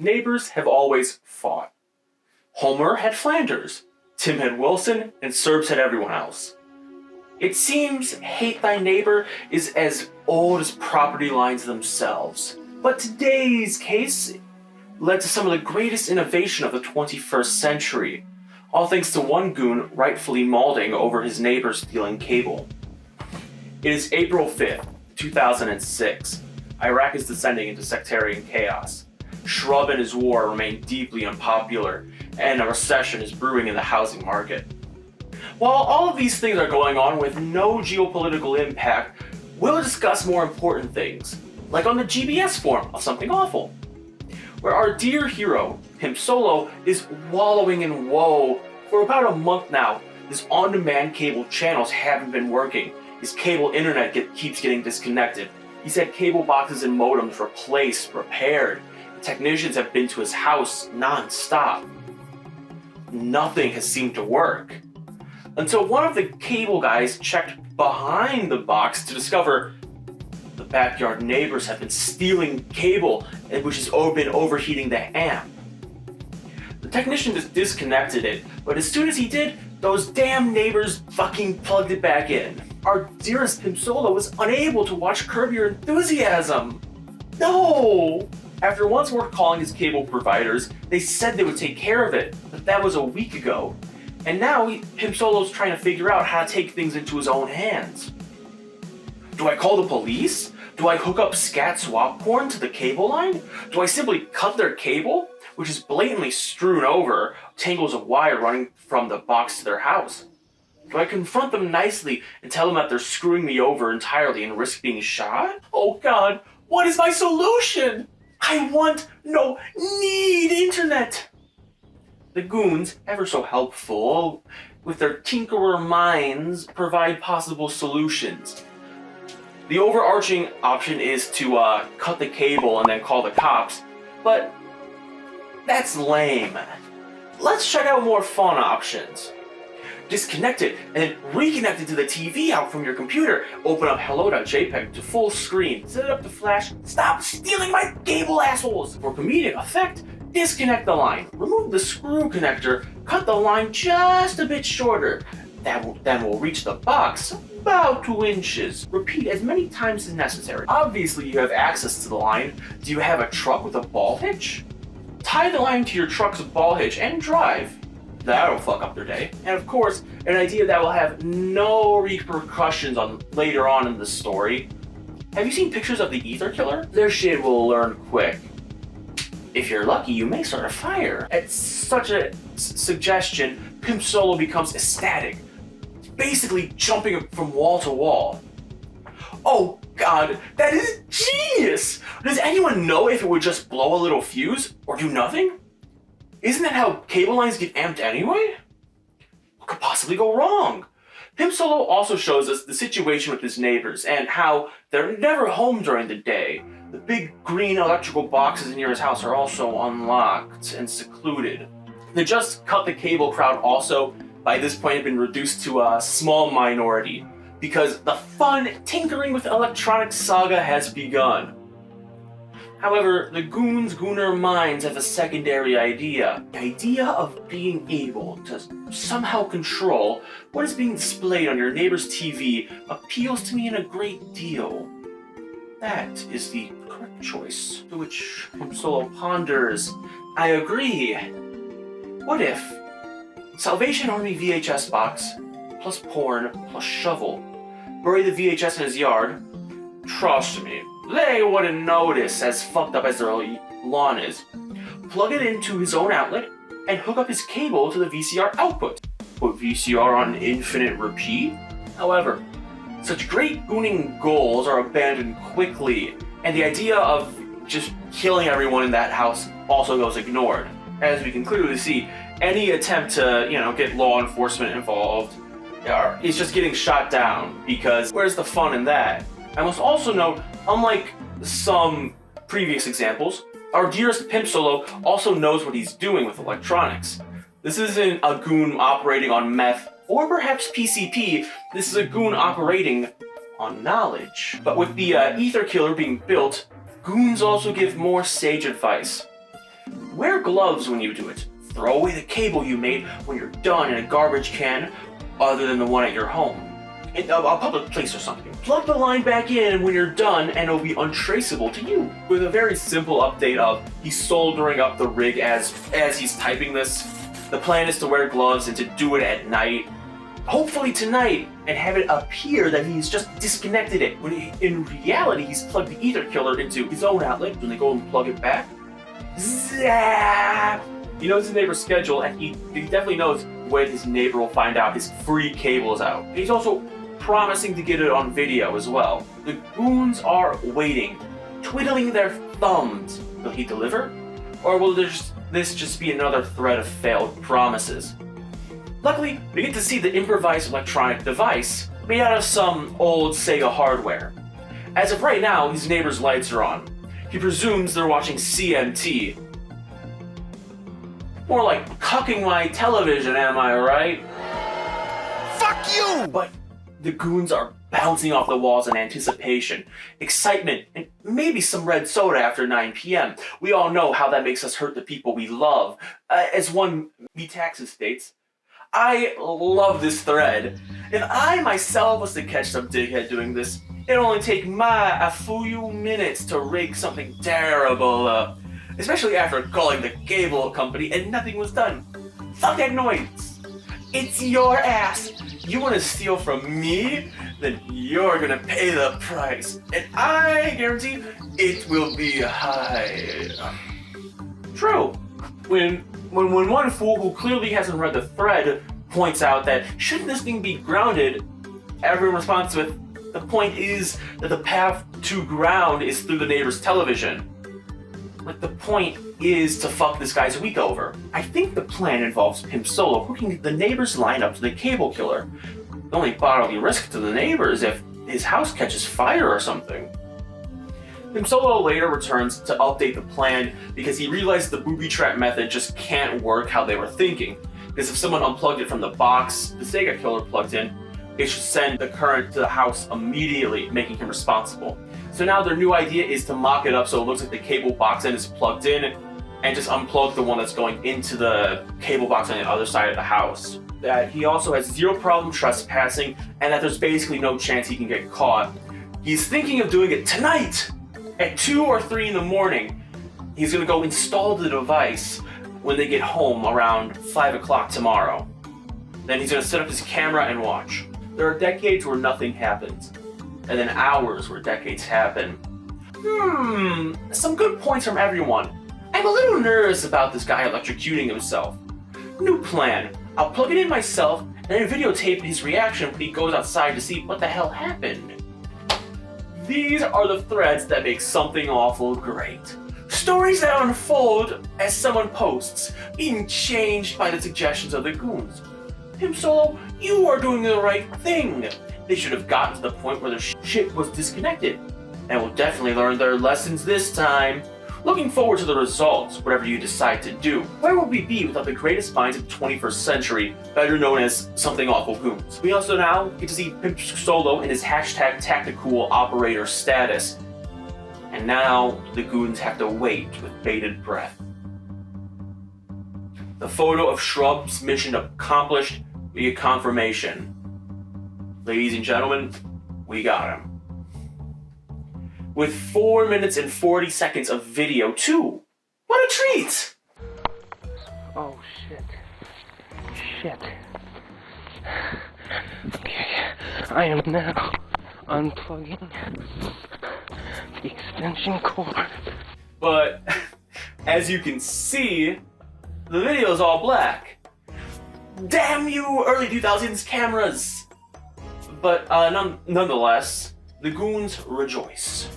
Neighbors have always fought. Homer had Flanders, Tim had Wilson, and Serbs had everyone else. It seems hate thy neighbor is as old as property lines themselves. But today's case led to some of the greatest innovation of the 21st century, all thanks to one goon rightfully mauling over his neighbor stealing cable. It is April 5th, 2006. Iraq is descending into sectarian chaos. Shrub and his war remain deeply unpopular, and a recession is brewing in the housing market. While all of these things are going on with no geopolitical impact, we'll discuss more important things, like on the GBS form of Something Awful, where our dear hero, Pimpsolo, is wallowing in woe. For about a month now, his on-demand cable channels haven't been working. His cable internet keeps getting disconnected. He's had cable boxes and modems replaced, repaired. Technicians have been to his house non-stop. Nothing has seemed to work. Until one of the cable guys checked behind the box to discover the backyard neighbors have been stealing cable, which has been overheating the amp. The technician just disconnected it, but as soon as he did, those damn neighbors fucking plugged it back in. Our dearest Pimpsolo was unable to watch Curb Your Enthusiasm. No! After once more calling his cable providers, they said they would take care of it, but that was a week ago. And now Pimpsolo's trying to figure out how to take things into his own hands. Do I call the police? Do I hook up scat swap porn to the cable line? Do I simply cut their cable, which is blatantly strewn over tangles of wire running from the box to their house? Do I confront them nicely and tell them that they're screwing me over entirely and risk being shot? Oh God, what is my solution? I want, no, need internet! The goons, ever so helpful, with their tinkerer minds, provide possible solutions. The overarching option is to cut the cable and then call the cops, but that's lame. Let's check out more fun options. Disconnect it and then reconnect it to the TV out from your computer. Open up hello.jpg to full screen. Set it up to flash. Stop stealing my cable, assholes! For comedic effect, disconnect the line. Remove the screw connector. Cut the line just a bit shorter. Then we'll reach the box about 2 inches. Repeat as many times as necessary. Obviously, you have access to the line. Do you have a truck with a ball hitch? Tie the line to your truck's ball hitch and drive. That'll fuck up their day. And of course, an idea that will have no repercussions on later on in the story. Have you seen pictures of the ether killer? Their shit will learn quick. If you're lucky, you may start a fire. At such a suggestion, Pimpsolo becomes ecstatic, basically jumping from wall to wall. Oh God, that is genius! Does anyone know if it would just blow a little fuse or do nothing? Isn't that how cable lines get amped anyway? What could possibly go wrong? Pimpsolo also shows us the situation with his neighbors and how they're never home during the day. The big green electrical boxes near his house are also unlocked and secluded. The just cut the cable crowd also, by this point, have been reduced to a small minority because the fun tinkering with electronics saga has begun. However, the gooner minds have a secondary idea. The idea of being able to somehow control what is being displayed on your neighbor's TV appeals to me in a great deal. That is the correct choice. To which Pimpsolo ponders, I agree. What if Salvation Army VHS box plus porn plus shovel, bury the VHS in his yard? Trust me, they wouldn't notice, as fucked up as their lawn is. Plug it into his own outlet and hook up his cable to the VCR output. Put VCR on infinite repeat? However, such great gooning goals are abandoned quickly, and the idea of just killing everyone in that house also goes ignored. As we can clearly see, any attempt to, get law enforcement involved is just getting shot down, because where's the fun in that? I must also note, unlike some previous examples, our dearest Pimpsolo also knows what he's doing with electronics. This isn't a goon operating on meth or perhaps PCP, this is a goon operating on knowledge. But with the ether killer being built, goons also give more sage advice. Wear gloves when you do it. Throw away the cable you made when you're done in a garbage can other than the one at your home. In a public place or something. Plug the line back in when you're done and it'll be untraceable to you. With a very simple update of he's soldering up the rig as he's typing this. The plan is to wear gloves and to do it at night. Hopefully tonight, and have it appear that he's just disconnected it, when in reality he's plugged the ether killer into his own outlet when they go and plug it back. Zap! He knows his neighbor's schedule, and he definitely knows when his neighbor will find out his free cable is out. He's also promising to get it on video as well. The goons are waiting, twiddling their thumbs. Will he deliver? Or will this just be another thread of failed promises? Luckily, we get to see the improvised electronic device made out of some old Sega hardware. As of right now, his neighbor's lights are on. He presumes they're watching CMT. More like cucking my television, am I right? Fuck you! But the goons are bouncing off the walls in anticipation, excitement, and maybe some red soda after 9 p.m. We all know how that makes us hurt the people we love. As one Metaxas states, I love this thread. If I myself was to catch some dickhead doing this, it'd only take a few minutes to rig something terrible up. Especially after calling the cable company and nothing was done. Fuck that noise. It's your ass. You want to steal from me? Then you're gonna pay the price. And I guarantee it will be high. True. When one fool who clearly hasn't read the thread points out that shouldn't this thing be grounded, everyone responds with, the point is that the path to ground is through the neighbor's television. Like the point is to fuck this guy's week over. I think the plan involves Pimpsolo hooking the neighbor's line up to the cable killer. The only bodily risk to the neighbor is if his house catches fire or something. Pimpsolo later returns to update the plan because he realized the booby trap method just can't work how they were thinking. Because if someone unplugged it from the box the Sega killer plugged in, it should send the current to the house immediately, making him responsible. So now their new idea is to mock it up so it looks like the cable box end is plugged in and just unplug the one that's going into the cable box on the other side of the house. That he also has zero problem trespassing and that there's basically no chance he can get caught. He's thinking of doing it tonight! At 2 or 3 in the morning, he's gonna go install the device when they get home around 5 o'clock tomorrow. Then he's gonna set up his camera and watch. There are decades where nothing happens, and then hours where decades happen. Some good points from everyone. I'm a little nervous about this guy electrocuting himself. New plan. I'll plug it in myself and then videotape his reaction when he goes outside to see what the hell happened. These are the threads that make something awful great. Stories that unfold as someone posts, being changed by the suggestions of the goons. Pimpsolo, you are doing the right thing. They should have gotten to the point where their shit was disconnected. And will definitely learn their lessons this time. Looking forward to the results, whatever you decide to do. Where would we be without the greatest minds of the 21st century, better known as Something Awful Goons? We also now get to see Pimpsolo in his hashtag tactical operator status. And now the goons have to wait with bated breath. The photo of Shrub's mission accomplished, we get confirmation. Ladies and gentlemen, we got him. With 4 minutes and 40 seconds of video too. What a treat! Oh shit. Shit. Okay, I am now unplugging the extension cord. But as you can see, the video is all black. Damn you, early 2000s cameras! But nonetheless, the goons rejoice.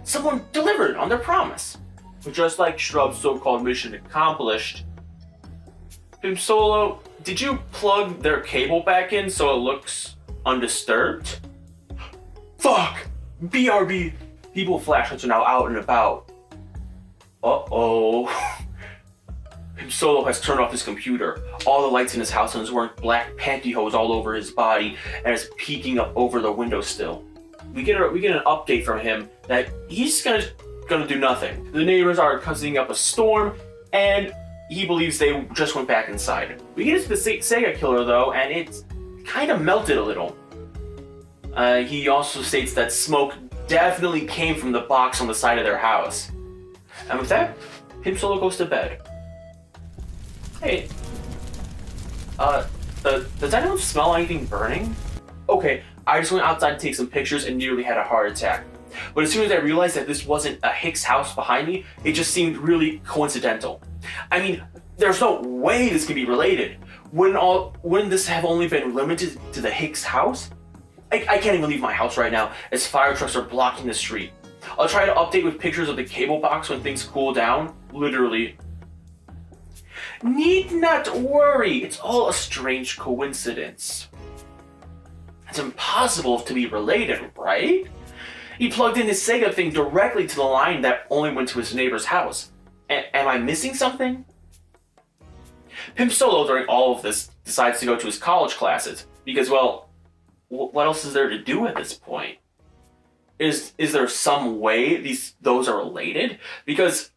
Someone delivered on their promise. But just like Shrub's so-called mission accomplished, Pimpsolo, did you plug their cable back in so it looks undisturbed? Fuck! BRB! People flashlights are now out and about. Uh-oh. Pimpsolo has turned off his computer. All the lights in his house and is wearing black pantyhose all over his body and is peeking up over the windowsill. We get an update from him that he's gonna do nothing. The neighbors are conjuring up a storm. and he believes they just went back inside. We get into the Sega killer though, and it's kind of melted a little. He also states that smoke definitely came from the box on the side of their house. And with that, Pimpsolo goes to bed. Hey, does anyone smell anything burning? Okay, I just went outside to take some pictures and nearly had a heart attack. But as soon as I realized that this wasn't a Hicks house behind me, it just seemed really coincidental. I mean, there's no way this could be related. Wouldn't this have only been limited to the Hicks house? I can't even leave my house right now as fire trucks are blocking the street. I'll try to update with pictures of the cable box when things cool down, literally. Need not worry, it's all a strange coincidence. It's impossible to be related, right? He plugged in his Sega thing directly to the line that only went to his neighbor's house. Am I missing something? Pimpsolo, during all of this, decides to go to his college classes because, well, what else is there to do at this point? Is there some way those are related? Because,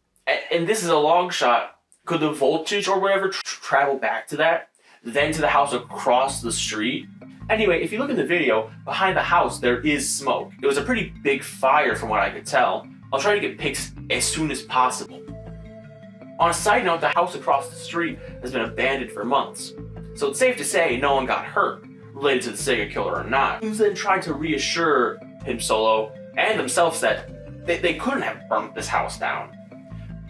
and this is a long shot, could the voltage or whatever travel back to that, then to the house across the street? Anyway, if you look in the video, behind the house there is smoke. It was a pretty big fire from what I could tell. I'll try to get pics as soon as possible. On a side note, the house across the street has been abandoned for months, so it's safe to say no one got hurt, related to the Sega killer or not. He then tried to reassure Pimpsolo and themselves that they couldn't have burnt this house down.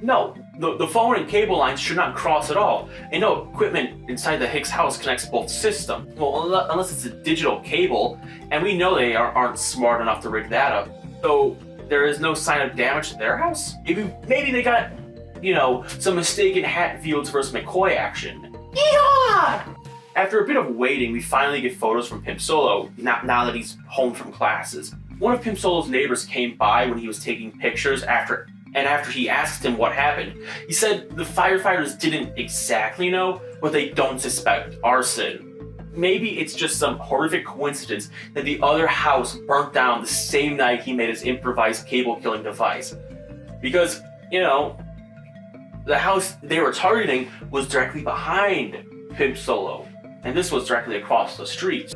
No, the phone and cable lines should not cross at all, and no equipment inside the Hicks house connects both systems. Well, unless it's a digital cable, and we know they aren't smart enough to rig that up. So there is no sign of damage to their house? Maybe they got, some mistaken Hatfields versus McCoy action. Yeehaw! After a bit of waiting, we finally get photos from Pimpsolo, now that he's home from classes. One of Pimpsolo's neighbors came by when he was taking pictures after he asked him what happened. He said the firefighters didn't exactly know, but they don't suspect arson. Maybe it's just some horrific coincidence that the other house burnt down the same night he made his improvised cable killing device. Because, the house they were targeting was directly behind Pimpsolo, and this was directly across the street.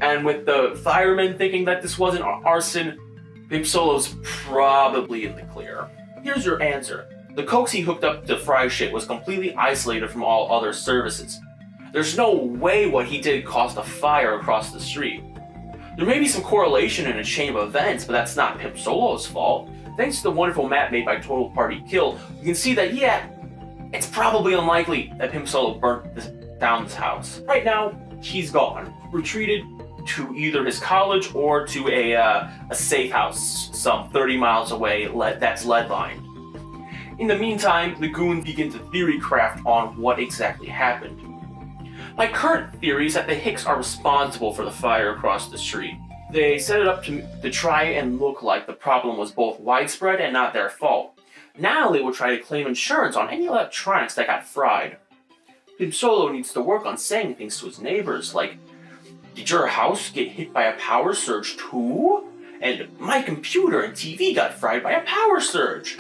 And with the firemen thinking that this wasn't arson, Pimpsolo's probably in the clear. Here's your answer. The coax he hooked up to fry shit was completely isolated from all other services. There's no way what he did caused a fire across the street. There may be some correlation in a chain of events, but that's not Pimpsolo's fault. Thanks to the wonderful map made by Total Party Kill, you can see that, it's probably unlikely that Pimpsolo burnt down this house. Right now, he's gone, retreated to either his college or to a safe house some 30 miles away that's lead-lined. In the meantime, the Goon begins a theory craft on what exactly happened. My current theory is that the Hicks are responsible for the fire across the street. They set it up to try and look like the problem was both widespread and not their fault. Now they will try to claim insurance on any electronics that got fried. Pimpsolo needs to work on saying things to his neighbors, like, "Did your house get hit by a power surge too? And my computer and TV got fried by a power surge.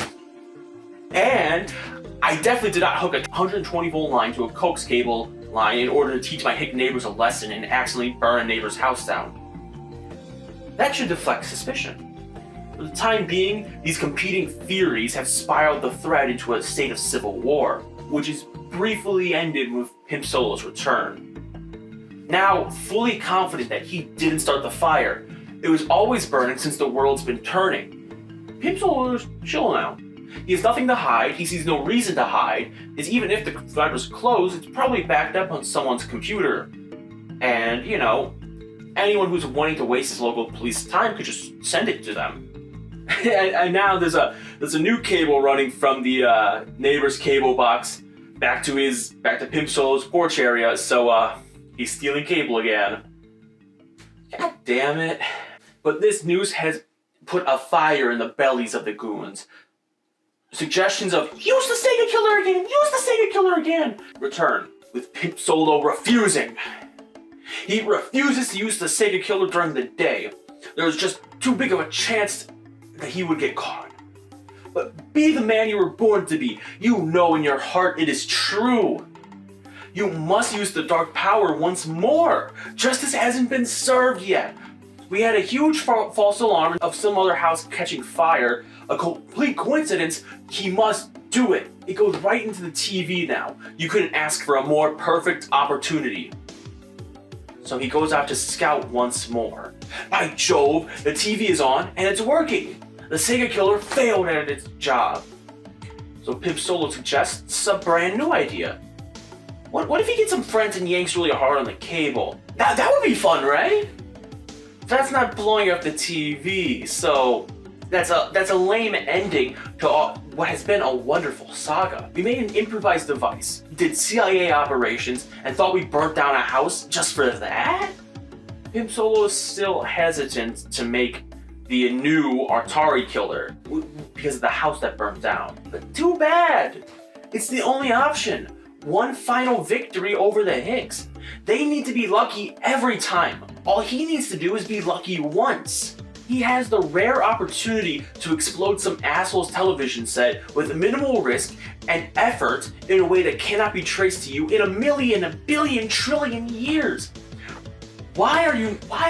And I definitely did not hook a 120 volt line to a coax cable line in order to teach my hick neighbors a lesson and accidentally burn a neighbor's house down." That should deflect suspicion. For the time being, these competing theories have spiraled the thread into a state of civil war, which is briefly ended with Pimpsolo's return. Now, fully confident that he didn't start the fire, it was always burning since the world's been turning. Pimpsolo is chill now. He has nothing to hide, he sees no reason to hide, as even if the thread was closed, it's probably backed up on someone's computer. And, anyone who's wanting to waste his local police time could just send it to them. And now there's a new cable running from the neighbor's cable box back to Pimpsolo's porch area, so he's stealing cable again. God damn it. But this news has put a fire in the bellies of the goons. Suggestions of use the Sega killer again, use the Sega killer again return, with Pimpsolo refusing. He refuses to use the Sega killer during the day. There's just too big of a chance that he would get caught. Be the man you were born to be. You know in your heart it is true. You must use the dark power once more. Justice hasn't been served yet. We had a huge false alarm of some other house catching fire. A complete coincidence. He must do it. It goes right into the TV now. You couldn't ask for a more perfect opportunity. So he goes out to scout once more. By Jove, the TV is on and it's working. The Sega killer failed at its job. So Pimpsolo suggests a brand new idea. What if he gets some friends and yanks really hard on the cable? That would be fun, right? That's not blowing up the TV, so that's a lame ending to what has been a wonderful saga. We made an improvised device, did CIA operations, and thought we burnt down a house just for that? Pimpsolo is still hesitant to make the new Atari killer because of the house that burnt down. But too bad! It's the only option. One final victory over the Hicks. They need to be lucky every time. All he needs to do is be lucky once. He has the rare opportunity to explode some asshole's television set with minimal risk and effort in a way that cannot be traced to you in a million, a billion, trillion years. Why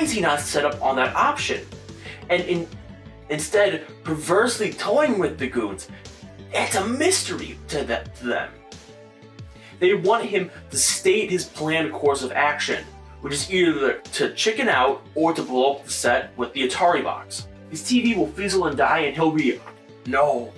is he not set up on that option? And instead perversely toying with the goons? It's a mystery to them. They want him to state his planned course of action, which is either to chicken out or to blow up the set with the Atari box. His TV will fizzle and die and he'll be, no,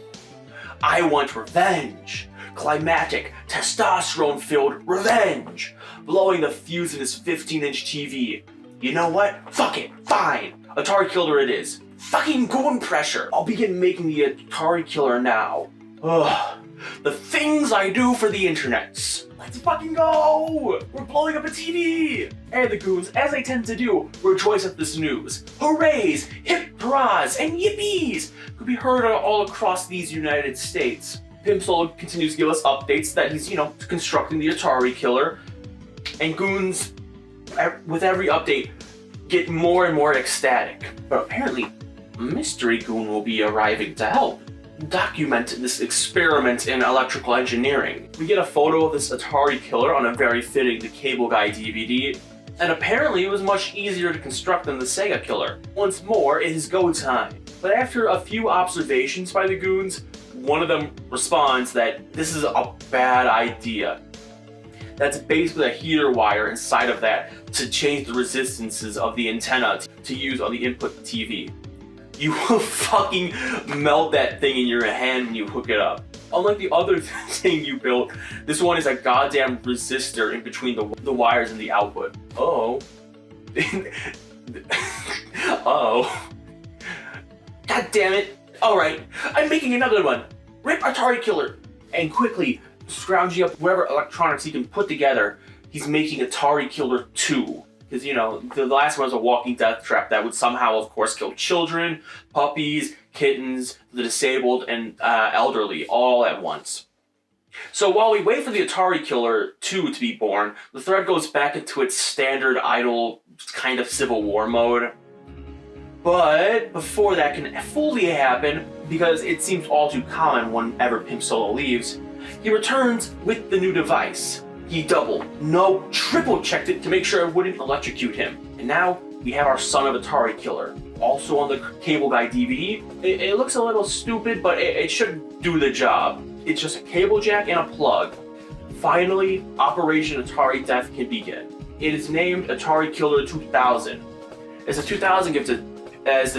I want revenge. Climatic, testosterone-filled revenge. Blowing the fuse in his 15-inch TV. You know what? Fuck it, fine. Atari Killer it is. Fucking Goon pressure. I'll begin making the Atari Killer now. Ugh. The things I do for the internets. Let's fucking go! We're blowing up a TV! And the goons, as they tend to do, rejoice at this news. Hoorays, hip hurrahs, and yippies could be heard all across these United States. Pimpsolo continues to give us updates that he's, constructing the Atari Killer. And goons, with every update, get more and more ecstatic. But apparently, Mystery Goon will be arriving to help document this experiment in electrical engineering. We get a photo of this Atari Killer on a very fitting The Cable Guy DVD, and apparently it was much easier to construct than the Sega Killer. Once more, it is go time. But after a few observations by the goons, one of them responds that this is a bad idea. That's basically a heater wire inside of that to change the resistances of the antenna to use on the input TV. You will fucking melt that thing in your hand when you hook it up. Unlike the other thing you built, this one is a goddamn resistor in between the wires and the output. Oh. Oh. God damn it. Alright, I'm making another one. Rip Atari Killer. And quickly, scrounging up whatever electronics he can put together, he's making Atari Killer 2. Because, the last one was a walking death trap that would somehow, of course, kill children, puppies, kittens, the disabled, and elderly, all at once. So while we wait for the Atari Killer 2 to be born, the thread goes back into its standard idle kind of Civil War mode. But before that can fully happen, because it seems all too common whenever Pimpsolo leaves, he returns with the new device. He triple checked it to make sure it wouldn't electrocute him. And now we have our son of Atari Killer. Also on the Cable Guy DVD, it looks a little stupid, but it should do the job. It's just a cable jack and a plug. Finally, Operation Atari Death can begin. It is named Atari Killer 2000. As the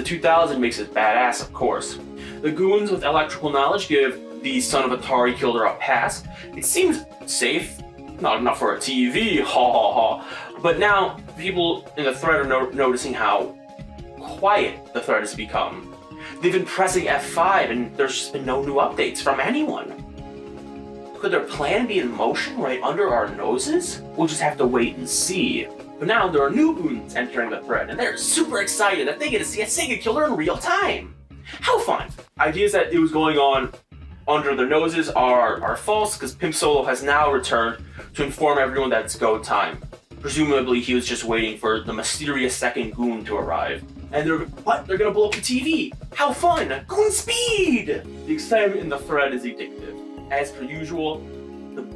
2000 makes it badass, of course. The goons with electrical knowledge give the son of Atari Killer a pass. It seems safe. Not enough for a TV, ha ha ha. But now, people in the thread are noticing how quiet the thread has become. They've been pressing F5 and there's just been no new updates from anyone. Could their plan be in motion right under our noses? We'll just have to wait and see. But now there are new goons entering the thread and they're super excited that they get to see a Sega Killer in real time. How fun! Ideas that it was going on under their noses are false because Pimpsolo has now returned to inform everyone that it's go time. Presumably he was just waiting for the mysterious second goon to arrive. And they're gonna blow up the TV. How fun! Goon speed! The excitement in the thread is addictive. As per usual,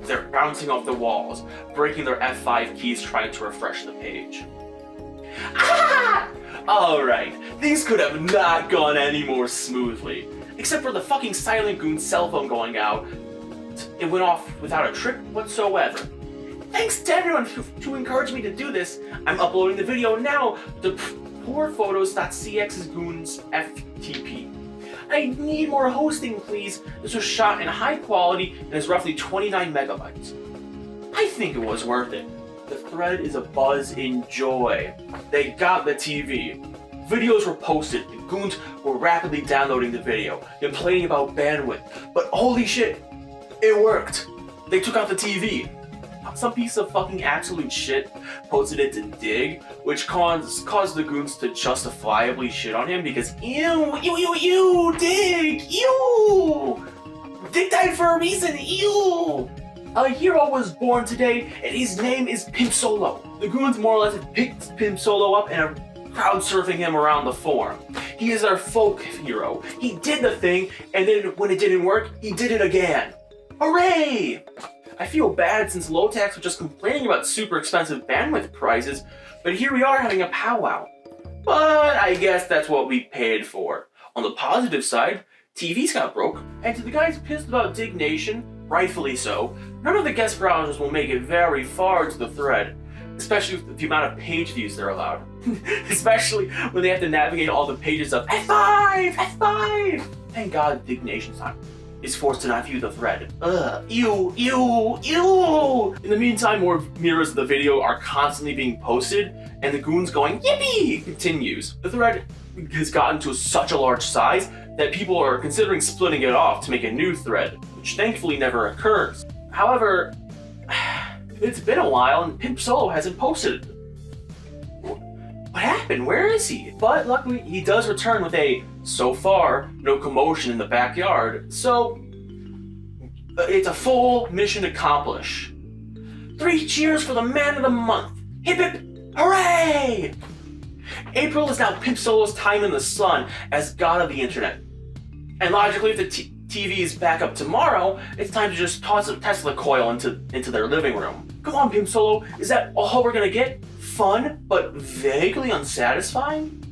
they're bouncing off the walls, breaking their F5 keys trying to refresh the page. Ah! Alright, things could have not gone any more smoothly. Except for the fucking silent Goon's cell phone going out. It went off without a trip whatsoever. Thanks to everyone who encouraged me to do this. I'm uploading the video now to poorphotos.cx's Goon's FTP. I need more hosting, please. This was shot in high quality and is roughly 29 megabytes. I think it was worth it. The thread is abuzz in joy. They got the TV. Videos were posted, the Goons were rapidly downloading the video, complaining about bandwidth, but holy shit, it worked. They took out the TV. Some piece of fucking absolute shit posted it to Dig, which caused the Goons to justifiably shit on him because ew, Dig, ew! Dig died for a reason, ew! A hero was born today, and his name is Pimpsolo. The Goons more or less picked Pimpsolo up and are crowd surfing him around the forum. He is our folk hero. He did the thing, and then when it didn't work, he did it again. Hooray! I feel bad since Lotax was just complaining about super expensive bandwidth prices, but here we are having a powwow. But I guess that's what we paid for. On the positive side, TVs got broke, and to the guys pissed about Dignation, rightfully so, none of the guest browsers will make it very far to the thread, especially with the amount of page views they're allowed. Especially when they have to navigate all the pages of F5, F5! Thank God Dignation's time is forced to not view the thread. Ew. In the meantime, more mirrors of the video are constantly being posted, and the Goons going yippee continues. The thread has gotten to such a large size that people are considering splitting it off to make a new thread, which thankfully never occurs. However, it's been a while and Pimpsolo hasn't posted it. What happened? Where is he? But luckily, he does return with a, so far, no commotion in the backyard, so it's a full mission accomplished. 3 cheers for the man of the month. Hip hip, hooray! April is now Pimpsolo's time in the sun as god of the internet. And logically, if the TV is back up tomorrow, it's time to just toss a Tesla coil into their living room. Come on, Pimpsolo, is that all we're gonna get? Fun, but vaguely unsatisfying?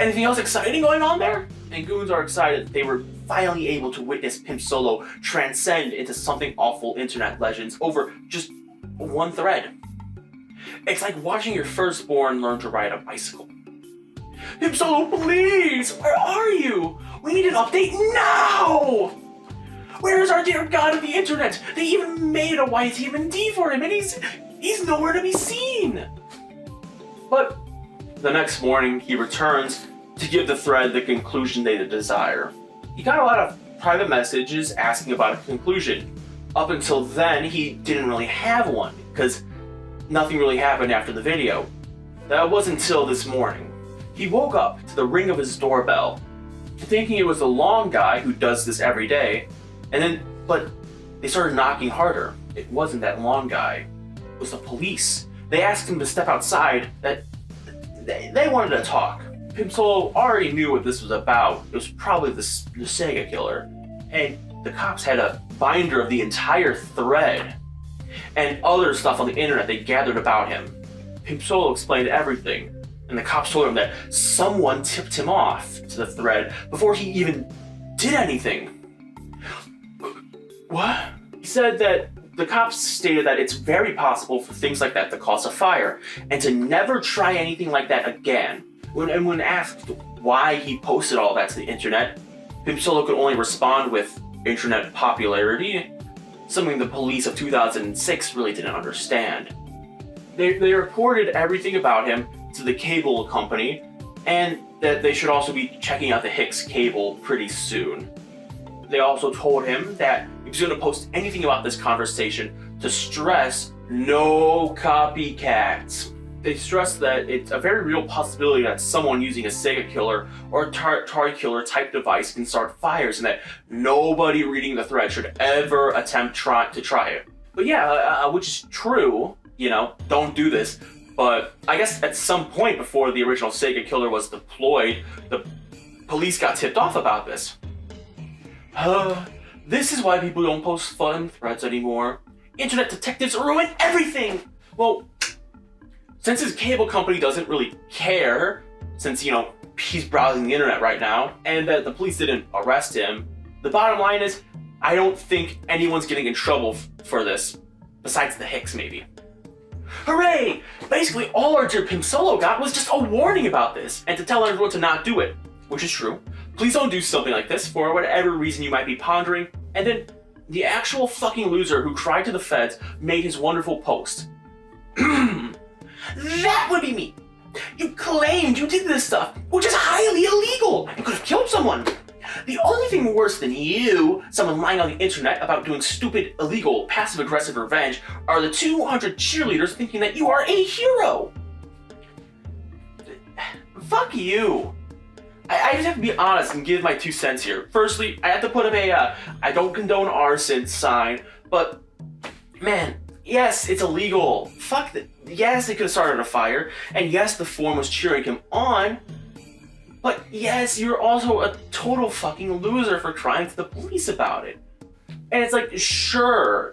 Anything else exciting going on there? And Goons are excited that they were finally able to witness Pimpsolo transcend into something awful internet legends over just one thread. It's like watching your firstborn learn to ride a bicycle. Pimpsolo, please! Where are you? We need an update now! Where is our dear god of the internet? They even made a YTMD for him and he's nowhere to be seen! But the next morning, he returns to give the thread the conclusion they desire. He got a lot of private messages asking about a conclusion. Up until then, he didn't really have one, because nothing really happened after the video. That wasn't until this morning. He woke up to the ring of his doorbell, thinking it was the long guy who does this every day, but they started knocking harder. It wasn't that long guy. It was the police. They asked him to step outside, that they wanted to talk. Pimpsolo already knew what this was about. It was probably the Sega killer. And the cops had a binder of the entire thread and other stuff on the internet they gathered about him. Pimpsolo explained everything, and the cops told him that someone tipped him off to the thread before he even did anything. What? He said that the cops stated that it's very possible for things like that to cause a fire, and to never try anything like that again. When asked why he posted all that to the internet, Pimpsolo could only respond with internet popularity, something the police of 2006 really didn't understand. They reported everything about him to the cable company, and that they should also be checking out the Hicks cable pretty soon. They also told him that if he was going to post anything about this conversation, to stress no copycats. They stressed that it's a very real possibility that someone using a Sega killer or a Atari killer type device can start fires, and that nobody reading the thread should ever attempt to try it. But yeah, which is true, don't do this. But I guess at some point before the original Sega killer was deployed, the police got tipped off about this. This is why people don't post fun threads anymore. Internet detectives ruin everything! Well, since his cable company doesn't really care, since, you know, he's browsing the internet right now, and that the police didn't arrest him, the bottom line is, I don't think anyone's getting in trouble for this, besides the Hicks maybe. Hooray! Basically all our dear Pimpsolo got was just a warning about this, and to tell everyone to not do it, which is true. Please don't do something like this for whatever reason you might be pondering. And then the actual fucking loser who cried to the feds made his wonderful post. That would be me! You claimed you did this stuff, which is highly illegal and could have killed someone. The only thing worse than you, someone lying on the internet about doing stupid, illegal, passive-aggressive revenge, are the 200 cheerleaders thinking that you are a hero. Fuck you. I just have to be honest and give my 2 cents here. Firstly, I have to put up a I don't condone arson sign, but man, yes, it's illegal. Fuck that. Yes, it could have started a fire, and yes, the forum was cheering him on, but yes, you're also a total fucking loser for crying to the police about it. And it's like, sure,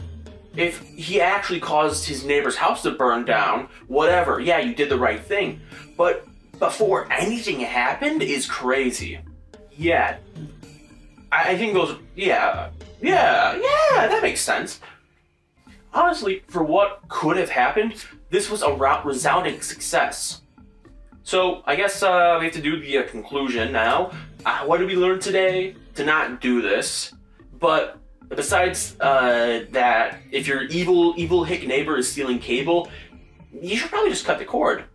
if he actually caused his neighbor's house to burn down, whatever, yeah, you did the right thing, but before anything happened is crazy. Yeah, I think those, yeah, that makes sense. Honestly, for what could have happened, this was a resounding success. So, I guess we have to do the conclusion now. What did we learn today? To not do this. But besides that, if your evil hick neighbor is stealing cable, you should probably just cut the cord.